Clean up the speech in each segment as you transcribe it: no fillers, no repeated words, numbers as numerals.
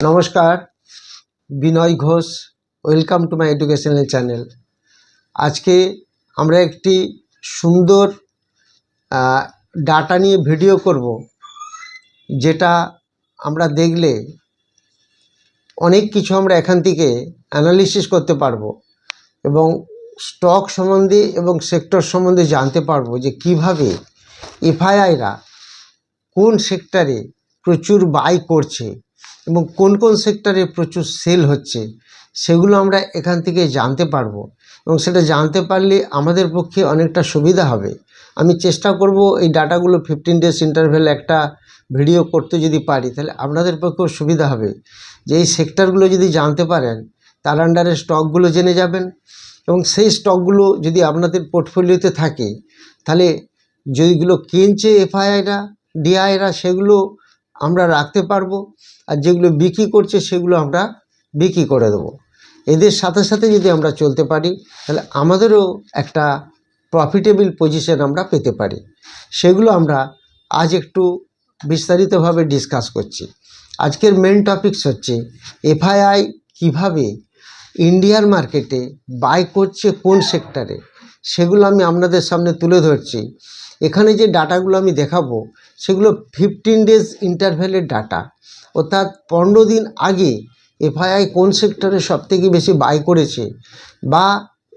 নমস্কার, Binoy Ghosh. Welcome to my educational channel. আজকে আমরা একটি সুন্দর ডাটা নিয়ে ভিডিও করব, যেটা আমরা দেখলে অনেক কিছু আমরা এখান থেকে অ্যানালিসিস করতে পারবো এবং স্টক সম্বন্ধে এবং সেক্টর সম্বন্ধে জানতে পারবো যে কিভাবে এফআইআইরা কোন সেক্টরে প্রচুর বাই করছে এবং কোন কোন সেক্টরে প্রচুর সেল হচ্ছে, সেগুলো আমরা এখান থেকে জানতে পারবো এবং সেটা জানতে পারলে আমাদের পক্ষে অনেকটা সুবিধা হবে। আমি চেষ্টা করব এই ডাটাগুলো 15 ডেজ ইন্টারভ্যাল একটা ভিডিও করতে যদি পারি, তাহলে আপনাদের পক্ষেও সুবিধা হবে যে এই সেক্টরগুলো যদি জানতে পারেন তার আন্ডারে স্টকগুলো জেনে যাবেন এবং সেই স্টকগুলো যদি আপনাদের পোর্টফোলিওতে থাকে তাহলে যেগুলো কিনছে এফআইআইরা ডিআইরা সেগুলো আমরা রাখতে পারবো, আর যেগুলো বিক্রি করছে সেগুলো আমরা বিক্রি করে দেবো। এদের সাথে সাথে যদি আমরা চলতে পারি তাহলে আমাদেরও একটা প্রফিটেবল পজিশন আমরা পেতে পারি। সেগুলো আমরা আজ একটু বিস্তারিতভাবে ডিসকাস করছি। আজকের মেন টপিকস হচ্ছে এফআইআই কিভাবে ইন্ডিয়ার মার্কেটে বাই করছে কোন সেক্টরে, সেগুলো আমি আপনাদের সামনে তুলে ধরছি। এখানে যে ডাটাগুলো আমি দেখাবো সেগুলো 15 ডেজ ইন্টারভ্যালের ডাটা, অর্থাৎ 15 দিন আগে এফআইআই কোন সেক্টরে সবথেকে বেশি বাই করেছে বা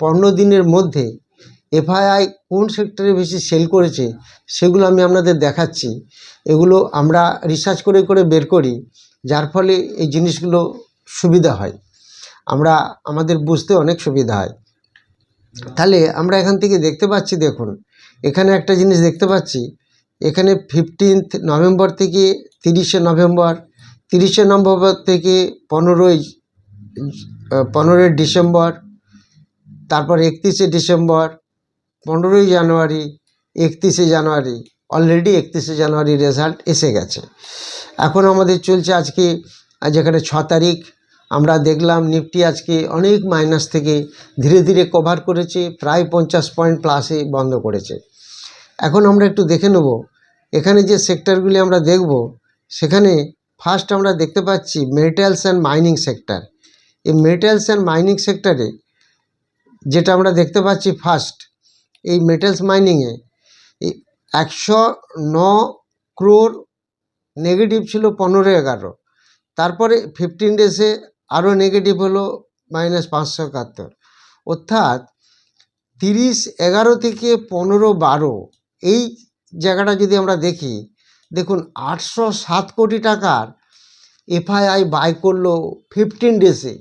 15 দিনের মধ্যে এফআইআই কোন সেক্টরে বেশি সেল করেছে সেগুলো আমি আপনাদের দেখাচ্ছি। এগুলো আমরা রিসার্চ করে করে বের করি, যার ফলে এই জিনিসগুলো সুবিধা হয়, আমাদের বুঝতে অনেক সুবিধা হয়। তাহলে আমরা এখান থেকে দেখতে পাচ্ছি, দেখুন এখানে একটা জিনিস দেখতে পাচ্ছি, এখানে 15 নভেম্বর থেকে 30শে নভেম্বর, 30শে নভেম্বর থেকে 15ই ডিসেম্বর, তারপর 31শে ডিসেম্বর, 15ই জানুয়ারি, 31শে জানুয়ারি। অলরেডি 31শে জানুয়ারি রেজাল্ট এসে গেছে। এখন আমাদের চলছে আজকে, যেখানে 6 তারিখ, আমরা দেখলাম নিফটি আজকে অনেক মাইনাস থেকে ধীরে ধীরে কভার করেছে, প্রায় 50 পয়েন্ট প্লাসে বন্ধ করেছে। এখন আমরা একটু দেখে নেব এখানে যে সেক্টরগুলি আমরা দেখব, সেখানে ফার্স্ট আমরা দেখতে পাচ্ছি মেটালস অ্যান্ড মাইনিং সেক্টর। এই মেটালস অ্যান্ড মাইনিং সেক্টরে যেটা আমরা দেখতে পাচ্ছি, ফার্স্ট এই মেটালস মাইনিংয়ে 109 ক্রোর নেগেটিভ ছিল 15/11, তারপরে 15 ডেজে আরও নেগেটিভ হলো -571, অর্থাৎ 30/11 থেকে 15/12 এই জায়গাটা যদি আমরা দেখি, দেখুন 807 কোটি টাকার এফআইআই বাই করলো 15 ডেজে।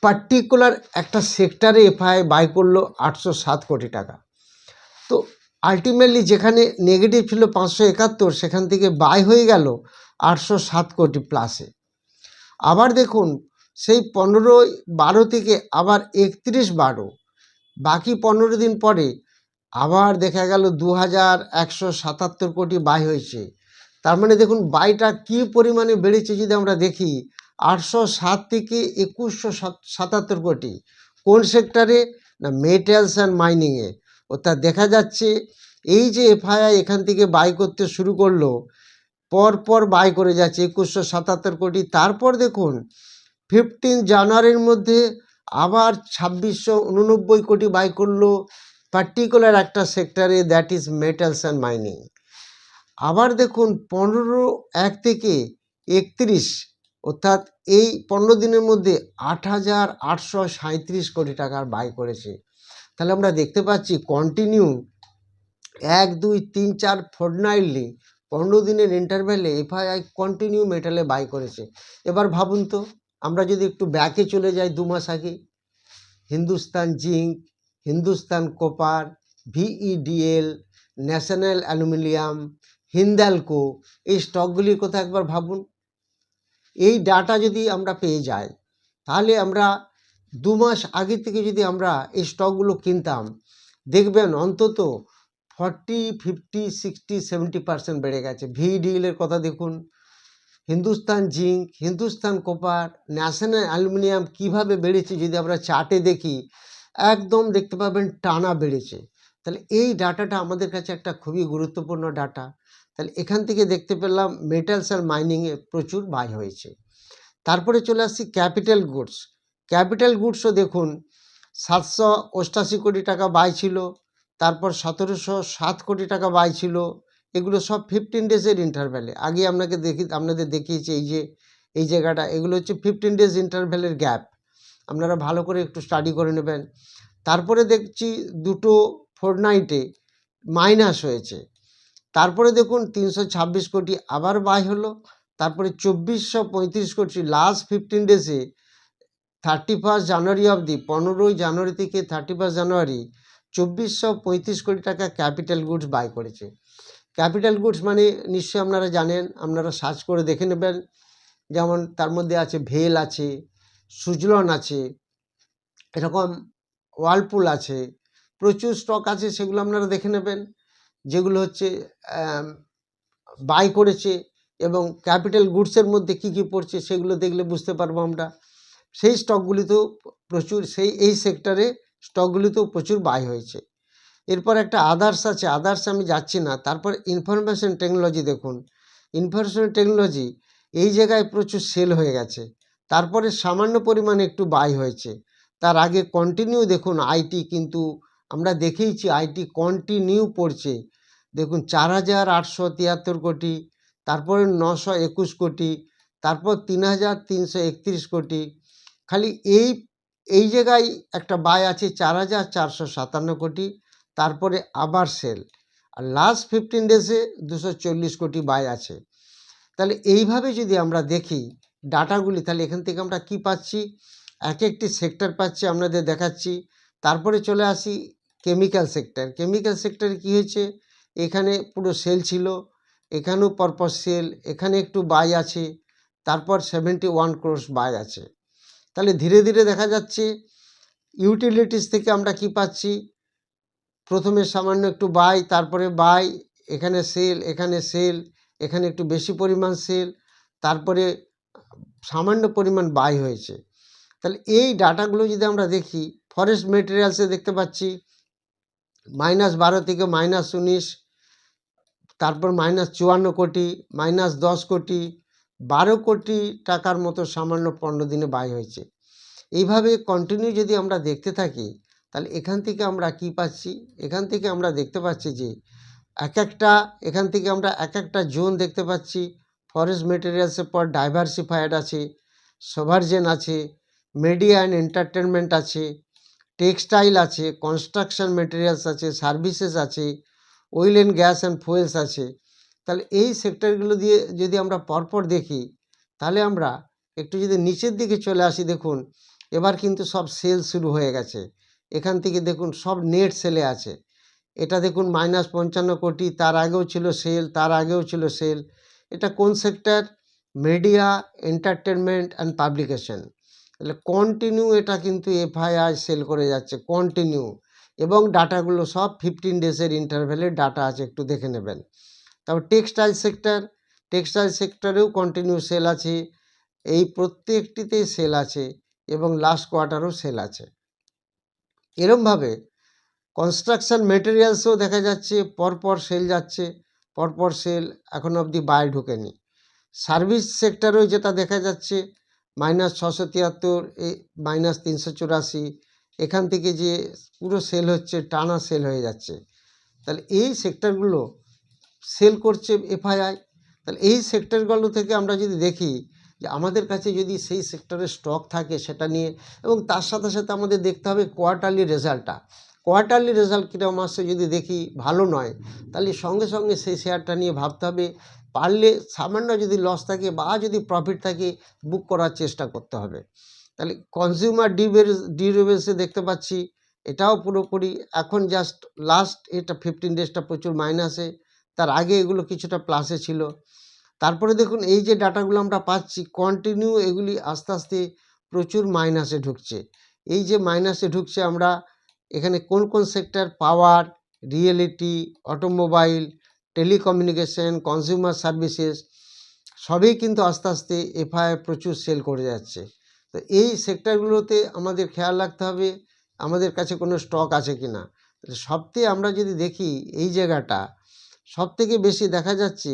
পার্টিকুলার একটা সেক্টরে এফআইআই বাই করলো 807 কোটি টাকা। তো আলটিমেটলি যেখানে নেগেটিভ ছিল 571, সেখান থেকে বাই হয়ে গেল 807 কোটি প্লাসে। আবার দেখুন সেই 15/12 থেকে আবার 31/12, বাকি 15 দিন পরে আবার দেখা গেল 2177 কোটি বাই হয়েছে। তার মানে দেখুন বাইটা কী পরিমাণে বেড়েছে যদি আমরা দেখি, 807 থেকে 2177 কোটি। কোন সেক্টরে? না, মেটালস অ্যান্ড মাইনিংয়ে। অর্থাৎ দেখা যাচ্ছে এই যে এফআইআই এখান থেকে বাই করতে শুরু করলো, পরপর বাই করে যাচ্ছে 2177 কোটি। তারপর দেখুন 15 জানুয়ারির মধ্যে আবার 2689 কোটি বাই করলো পার্টিকুলার একটা সেক্টরে, that is metals and mining. আবার দেখুন 15/1 থেকে 31, অর্থাৎ এই 15 দিনের মধ্যে 8837 কোটি টাকার বাই করেছে। তাহলে আমরা দেখতে পাচ্ছি কন্টিনিউ 1, 2, 3, 4 ফোর্টনাইটলি 15 দিনের ইন্টারভ্যালে এফআইআই কন্টিনিউ মেটালে বাই করেছে। এবার ভাবুন তো, আমরা যদি একটু ব্যাকে চলে যাই 2 মাস আগে, Hindustan zinc, Hindustan copper, VEDL, national aluminium, Hindalco, এই স্টকগুলির কথা একবার ভাবুন। এই ডাটা যদি আমরা পেয়ে যাই, তাহলে আমরা 2 মাস আগে থেকে যদি আমরা এই স্টকগুলো কিনতাম, দেখবেন অন্তত 40, 50, 60, 70% বেড়ে গেছে। ভিইডিএলের কথা দেখুন, Hindustan zinc, Hindustan copper, national aluminium কীভাবে বেড়েছে যদি আমরা চার্টে দেখি, একদম দেখতে পাবেন টানা বেড়েছে। তাহলে এই ডাটাটা আমাদের কাছে একটা খুবই গুরুত্বপূর্ণ ডাটা। তাহলে এখান থেকে দেখতে পেলাম মেটালস আর মাইনিংয়ে প্রচুর বাই হয়েছে। তারপরে চলে আসছি ক্যাপিটাল গুডস। ক্যাপিটাল গুডসও দেখুন 788 কোটি টাকা বাই ছিল, তারপর 1707 কোটি টাকা বাই ছিল। এগুলো সব 15 ডেজের ইন্টারভ্যালে। আগে আপনাদের দেখিয়েছি এই জায়গাটা, এগুলো হচ্ছে 15 ডেজ ইন্টারভ্যালের গ্যাপ। আপনারা ভালো করে একটু স্টাডি করে নেবেন। তারপরে দেখছি দুটো ফোরনাইটে মাইনাস হয়েছে। তারপরে দেখুন 326 কোটি আবার বাই হলো। তারপরে 2435 কোটি লাস্ট 15 ডেজে 31 জানুয়ারি অবধি, 15 জানুয়ারি থেকে 31 জানুয়ারি 2435 কোটি টাকা ক্যাপিটাল গুডস বাই করেছে। ক্যাপিটাল গুডস মানে নিশ্চয়ই আপনারা জানেন, আপনারা সার্চ করে দেখে নেবেন। যেমন তার মধ্যে আছে ভেল আছে, সুজলন আছে, এরকম ওয়ার্লপুল আছে, প্রচুর স্টক আছে, সেগুলো আপনারা দেখে নেবেন যেগুলো হচ্ছে বাই করেছে। এবং ক্যাপিটাল গুডসের মধ্যে কি কি পড়ছে সেগুলো দেখলে বুঝতে পারবো আমরা। সেই স্টকগুলিতেও প্রচুর, এই সেক্টরে স্টকগুলিতেও প্রচুর বাই হয়েছে। এরপর একটা আদার্স আছে, আদার্স আমি যাচ্ছি না। তারপর ইনফরমেশন টেকনোলজি দেখুন, ইনফরমেশন টেকনোলজি এই জায়গায় প্রচুর সেল হয়ে গেছে। তারপরে সামান্য পরিমাণে একটু বাই হয়েছে। তার আগে কন্টিনিউ দেখুন আইটি, কিন্তু আমরা দেখেইছি আইটি কন্টিনিউ পড়ছে। দেখুন 4873 কোটি, তারপরে 921 কোটি, তারপর 3331 কোটি। খালি এই জায়গায় একটা বাই আছে 4457 কোটি, তারপরে আবার সেল। আর লাস্ট 15 ডেজে 240 কোটি বাই আছে। তাহলে এইভাবে যদি আমরা দেখি ডাটাগুলি, তাহলে এখান থেকে আমরা কি পাচ্ছি, এক একটি সেক্টর পাচ্ছি, আপনাদের দেখাচ্ছি। তারপরে চলে আসি কেমিক্যাল সেক্টর। কেমিক্যাল সেক্টরে কি হয়েছে, এখানে পুরো সেল ছিল, এখানেও পরপর সেল, এখানে একটু বাই আছে, তারপর 71 ক্রোর্স বাই আছে। তাহলে ধীরে ধীরে দেখা যাচ্ছে ইউটিলিটিস থেকে আমরা কি পাচ্ছি, প্রথমে সামান্য একটু বাই, তারপরে বাই, এখানে সেল, এখানে সেল, এখানে একটু বেশি পরিমাণ সেল, তারপরে সামান্য পরিমাণ বাই হয়েছে। তাহলে এই ডাটাগুলো যদি আমরা দেখি, ফরেস্ট মেটেরিয়ালসে দেখতে পাচ্ছি -12 থেকে -19, তারপর -54 কোটি, -10 কোটি, 12 কোটি টাকার মতো সামান্য 15 দিনে বাই হয়েছে। এইভাবে কন্টিনিউ যদি আমরা দেখতে থাকি, তাহলে এখান থেকে আমরা কি পাচ্ছি, এখান থেকে আমরা দেখতে পাচ্ছি যে এখান থেকে আমরা এক একটা জোন দেখতে পাচ্ছি। ফরেস্ট মেটেরিয়ালসের পর ডাইভার্সিফায়েড আছে, সোভারজেন আছে, মিডিয়া অ্যান্ড এন্টারটেনমেন্ট আছে, টেক্সটাইল আছে, কনস্ট্রাকশন মেটেরিয়ালস আছে, সার্ভিসেস আছে, oil and gas and fuels আছে। তাহলে এই সেক্টরগুলো দিয়ে যদি আমরা পরপর দেখি, তাহলে আমরা একটু যদি নিচের দিকে চলে আসি, দেখুন এবার কিন্তু সব সেল শুরু হয়ে গেছে। এখান থেকে দেখুন সব নেট সেলে আছে। এটা দেখুন -55 কোটি, তার আগেও ছিল সেল, তার আগেও ছিল সেল। এটা কোন sector, media, entertainment and publication. তাহলে কন্টিনিউ এটা কিন্তু এফআইআই সেল করে যাচ্ছে কন্টিনিউ, এবং ডাটাগুলো সব 15 ডেজের ইন্টারভ্যালের ডাটা আছে, একটু দেখে নেবেন। তারপর টেক্সটাইল সেক্টরেও কন্টিনিউ সেল আছে, এই প্রত্যেকটিতেই সেল আছে, এবং লাস্ট কোয়ার্টারও সেল আছে। এরমভাবে কনস্ট্রাকশন মেটেরিয়ালসও দেখা যাচ্ছে পরপর সেল যাচ্ছে, পরপর সেল, এখনো অবধি বাই ঢোকেনি। সার্ভিস সেক্টরেও যেটা দেখা যাচ্ছে -673, এই -384, এখান থেকে যে পুরো সেল হচ্ছে, টানা সেল হয়ে যাচ্ছে। তাহলে এই সেক্টরগুলো সেল করছে এফআইআই। তাহলে এই সেক্টরগুলো থেকে আমরা যদি দেখি যে আমাদের কাছে যদি সেই সেক্টরের স্টক থাকে সেটা নিয়ে, এবং তার সাথে সাথে আমাদের দেখতে হবে কোয়ার্টারলি রেজাল্টটা। কোয়ার্টারলি রেজাল্ট কীরকম আসছে যদি দেখি ভালো নয়, তাহলে সঙ্গে সঙ্গে সেই শেয়ারটা নিয়ে ভাবতে হবে। পারলে সামান্য যদি লস থাকে বা যদি প্রফিট থাকে, বুক করার চেষ্টা করতে হবে। তাহলে কনজিউমার ডিউরেবলসে দেখতে পাচ্ছি এটাও পুরোপুরি এখন জাস্ট লাস্ট এটা 15 ডেজটা প্রচুর মাইনাসে, তার আগে এগুলো কিছুটা প্লাসে ছিল। তারপরে দেখুন এই যে ডাটাগুলো আমরা পাচ্ছি কন্টিনিউ, এগুলি আস্তে আস্তে প্রচুর মাইনাসে ঢুকছে। এই যে মাইনাসে ঢুকছে, আমরা এখানে কোন কোন sector, power, reality, automobile, telecommunication, consumer services, সবই কিন্তু আস্তে আস্তে এফআইআই প্রচুর সেল করে যাচ্ছে। তো এই সেক্টরগুলোতে আমাদের খেয়াল রাখতে হবে আমাদের কাছে কোনো স্টক আছে কি না। সবথেকে আমরা যদি দেখি এই জায়গাটা সবথেকে বেশি দেখা যাচ্ছে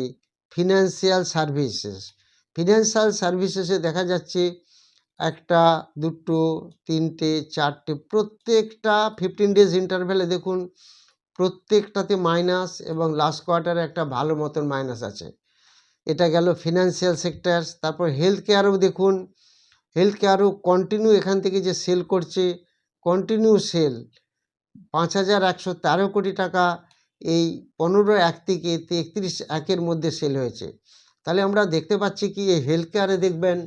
ফিনান্সিয়াল ফিনান্সিয়াল সার্ভিসেসে দেখা যাচ্ছে একটা, দুটো, তিনটে, চারটে, প্রত্যেকটা 15 ডেজ ইন্টারভ্যালে দেখুন প্রত্যেকটাতে মাইনাস, এবং লাস্ট কোয়ার্টারে একটা ভালো মতন মাইনাস আছে। এটা গেল ফিনান্সিয়াল সেক্টর। তারপর হেলথ কেয়ারও দেখুন, হেলথ কেয়ারও কন্টিনিউ এখান থেকে যে সেল করছে, কন্টিনিউ সেল 5,113 কোটি টাকা এই 15/1 থেকে 31/1 মধ্যে সেল হয়েছে। তাহলে আমরা দেখতে পাচ্ছি কি এই হেলথ কেয়ারে দেখবেন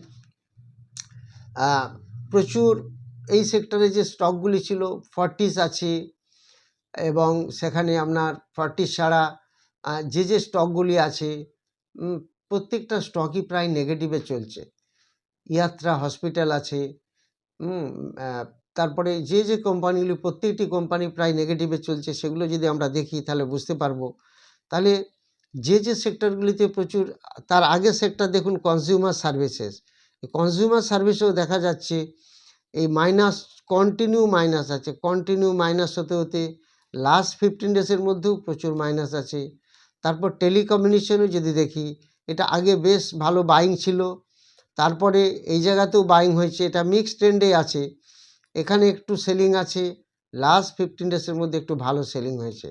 প্রচুর এই সেক্টরে যে স্টকগুলি ছিল ফর্টিস আছে, এবং সেখানে আপনার ফর্টিস ছাড়া যে স্টকগুলি আছে প্রত্যেকটা স্টকই প্রায় নেগেটিভে চলছে। ইয়াত্রা হসপিটাল আছে, তারপরে যে কোম্পানিগুলি, প্রত্যেকটি কোম্পানি প্রায় নেগেটিভে চলছে, সেগুলো যদি আমরা দেখি তাহলে বুঝতে পারবো। তাহলে যে সেক্টরগুলিতে প্রচুর, তার আগের সেক্টর দেখুন কনজিউমার সার্ভিসেস, কনজিউমার সার্ভিসেও দেখা যাচ্ছে এই মাইনাস, কন্টিনিউ মাইনাস আছে, কন্টিনিউ মাইনাস হতে হতে লাস্ট 15 ডেজের মধ্যেও প্রচুর মাইনাস আছে। তারপর টেলিকমিউনিকেশনও যদি দেখি, এটা আগে বেশ ভালো বাইং ছিল, তারপরে এই জায়গাতেও বাইং হয়েছে, এটা মিক্সড ট্রেন্ডে আছে, এখানে একটু সেলিং আছে, লাস্ট 15 ডেজের মধ্যে একটু ভালো সেলিং হয়েছে।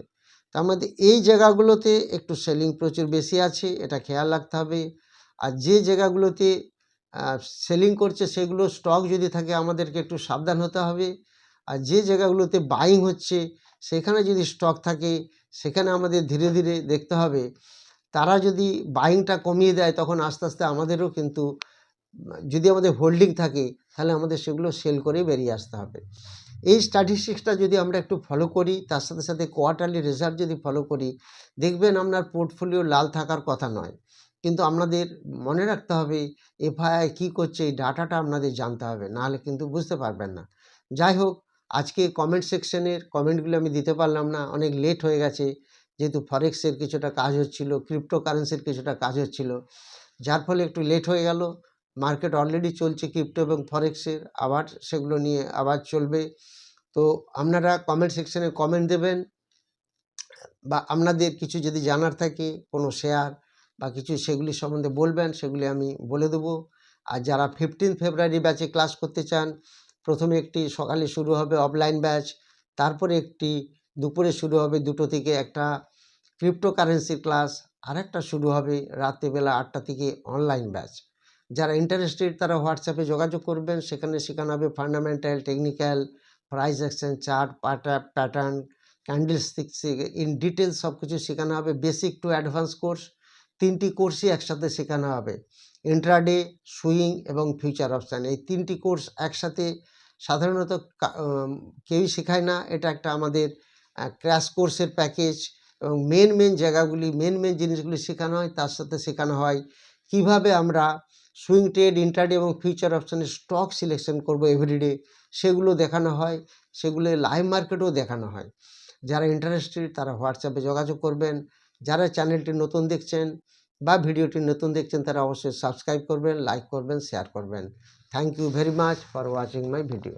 তার মধ্যে এই জায়গাগুলোতে একটু সেলিং প্রচুর বেশি আছে, এটা খেয়াল রাখতে হবে। আর যে জায়গাগুলোতে সেলিং করছে সেগুলো স্টক যদি থাকে আমাদেরকে একটু সাবধান হতে হবে। আর যে জায়গাগুলোতে বাইং হচ্ছে সেখানে যদি স্টক থাকে সেখানে আমাদের ধীরে ধীরে দেখতে হবে। তারা যদি বাইংটা কমিয়ে দেয় তখন আস্তে আস্তে আমাদেরও কিন্তু, যদি আমাদের হোল্ডিং থাকে তাহলে আমাদের সেগুলো সেল করে বেরিয়ে আসতে হবে। এই স্ট্যাটিস্টিক্সটা যদি আমরা একটু ফলো করি, তার সাথে সাথে কোয়ার্টারলি রেজাল্ট যদি ফলো করি, দেখবেন আপনার পোর্টফোলিও লাল থাকার কথা নয়। কিন্তু আপনাদের মনে রাখতে হবে এফআইআই কী করছে, এই ডাটাটা আপনাদের জানতে হবে, নাহলে কিন্তু বুঝতে পারবেন না। যাই হোক, আজকে কমেন্ট সেকশনের কমেন্টগুলো আমি দিতে পারলাম না, অনেক লেট হয়ে গেছে, যেহেতু ফরেক্সের কিছুটা কাজ হচ্ছিল, ক্রিপ্টোকারেন্সির কিছুটা কাজ হচ্ছিল, যার ফলে একটু লেট হয়ে গেল। মার্কেট অলরেডি চলছে ক্রিপ্টো এবং ফরেক্সের, আবার সেগুলো নিয়ে আবার চলবে। তো আপনারা কমেন্ট সেকশনে কমেন্ট দেবেন, বা আপনাদের কিছু যদি জানার থাকে কোনো শেয়ার বা কিছু, সেগুলি সম্বন্ধে বলবেন, সেগুলি আমি বলে দেবো। আর যারা 15 ফেব্রুয়ারি ব্যাচে ক্লাস করতে চান, প্রথমে একটি সকালে শুরু হবে অফলাইন ব্যাচ, তারপরে একটি দুপুরে শুরু হবে 2টো থেকে একটা ক্রিপ্টোকারেন্সির ক্লাস, আরেকটা শুরু হবে রাত্রিবেলা 8টা থেকে অনলাইন ব্যাচ। যারা ইন্টারেস্টেড তারা হোয়াটসঅ্যাপে যোগাযোগ করবেন, সেখানে শেখানো হবে fundamental, technical, price action, chart, pattern, candlesticks in details সব কিছু শেখানো হবে। বেসিক টু অ্যাডভান্স কোর্স, 3টি কোর্সই একসাথে শেখানো হবে। ইন্ট্রাডে, সুইং এবং ফিউচার অপশান, এই 3টি কোর্স একসাথে সাধারণত কেউই শেখায় না। এটা একটা আমাদের ক্র্যাশ কোর্সের প্যাকেজ, এবং মেন জায়গাগুলি, মেন জিনিসগুলি শেখানো হয়। তার সাথে শেখানো হয় কিভাবে আমরা সুইং ট্রেড, ইন্ট্রাডে এবং ফিউচার অপশানে স্টক সিলেকশন করব এভরিডে, সেগুলো দেখানো হয়। সেগুলো লাইভ মার্কেটও দেখানো হয়। যারা ইন্টারেস্টেড তারা হোয়াটসঅ্যাপে যোগাযোগ করবেন। যারা চ্যানেলটি নতুন দেখছেন বা ভিডিওটি নতুন দেখছেন তারা অবশ্যই সাবস্ক্রাইব করবেন, লাইক করবেন, শেয়ার করবেন। Thank you very much for watching my video.